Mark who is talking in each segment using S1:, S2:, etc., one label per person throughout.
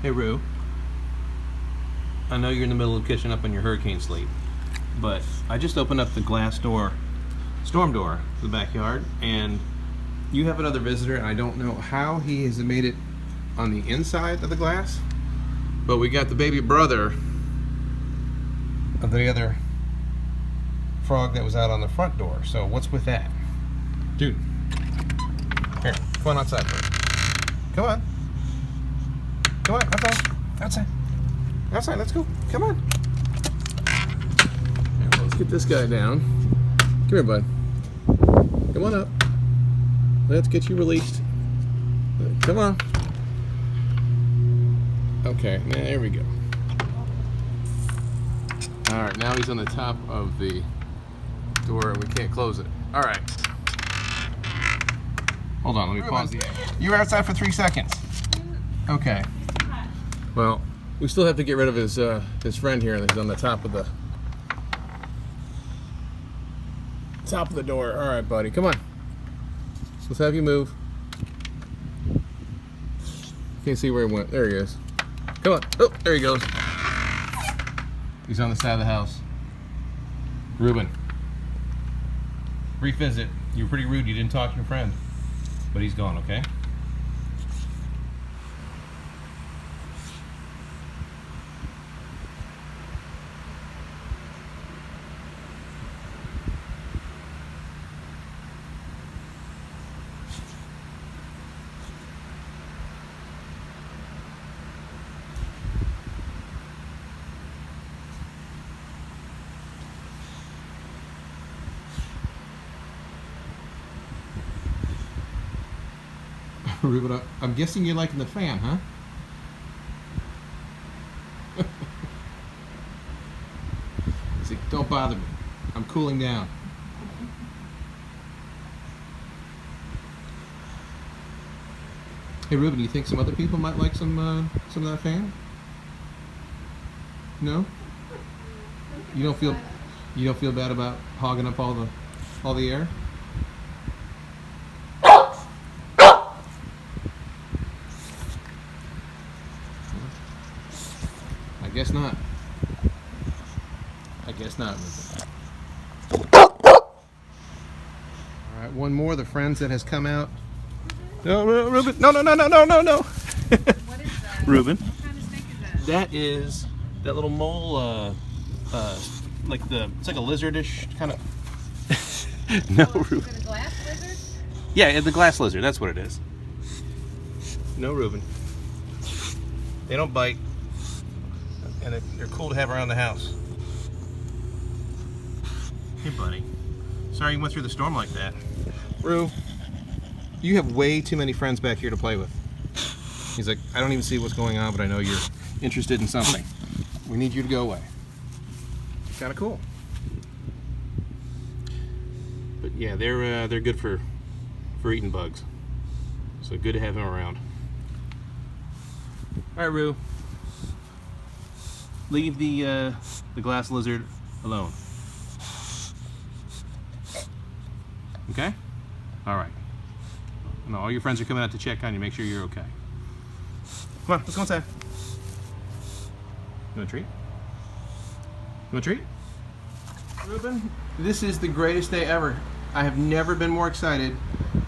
S1: Hey Rue, I know you're in the middle of catching up on your hurricane sleep, but I just opened up the glass door, storm door to the backyard, and you have another visitor, and I don't know how he has made it on the inside of the glass, but we got the baby brother of the other frog that was out on the front door. So what's with that? Dude, here, come on outside. Come on. Come on, outside. Outside, let's go. Come on. Here, let's get this guy down. Come here, bud. Come on up. Let's get you released. Come on. Okay, there we go. Alright, now he's on the top of the door and we can't close it. Alright. Hold on, let me pause the air. You were outside for 3 seconds. Okay. Well, we still have to get rid of his friend here that's on the top of the door. All right, buddy, come on. Let's have you move. Can't see where he went. There he is. Come on. Oh, there he goes. He's on the side of the house. Reuben. Brief visit. You were pretty rude. You didn't talk to your friend, but he's gone. Okay. Reuben, I'm guessing you're liking the fan, huh? See, don't bother me. I'm cooling down. Hey, Reuben, do you think some other people might like some of that fan? No? You don't feel bad about hogging up all the air? I guess not. I guess not. All right, one more. The friends that has come out. No, Reuben. No.
S2: What is that?
S1: Reuben.
S2: What kind of snake is that?
S1: That is that little mole. It's like a lizardish kind of. No, Reuben.
S2: Is it a glass lizard?
S1: Yeah, the glass lizard. That's what it is. No, Reuben. They don't bite. And they're cool to have around the house. Hey, buddy. Sorry you went through the storm like that. Rue, you have way too many friends back here to play with. He's like, I don't even see what's going on, but I know you're interested in something. We need you to go away. Kind of cool. But yeah, they're good for eating bugs. So good to have him around. All right, Rue. Leave the glass lizard alone. Okay? All right. No, all your friends are coming out to check on you. Make sure you're okay. Come on, let's go inside. You want a treat? You want a treat? Reuben, this is the greatest day ever. I have never been more excited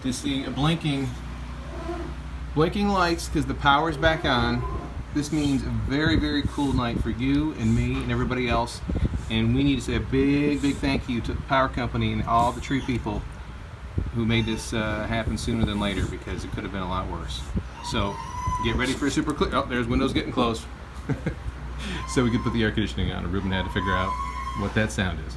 S1: to see a blinking lights because the power's back on. This means a very, very cool night for you and me and everybody else. And we need to say a big, big thank you to the power company and all the tree people who made this happen sooner than later, because it could have been a lot worse. So get ready for a super clear. Oh, there's windows getting closed. So we could put the air conditioning on. And Reuben had to figure out what that sound is.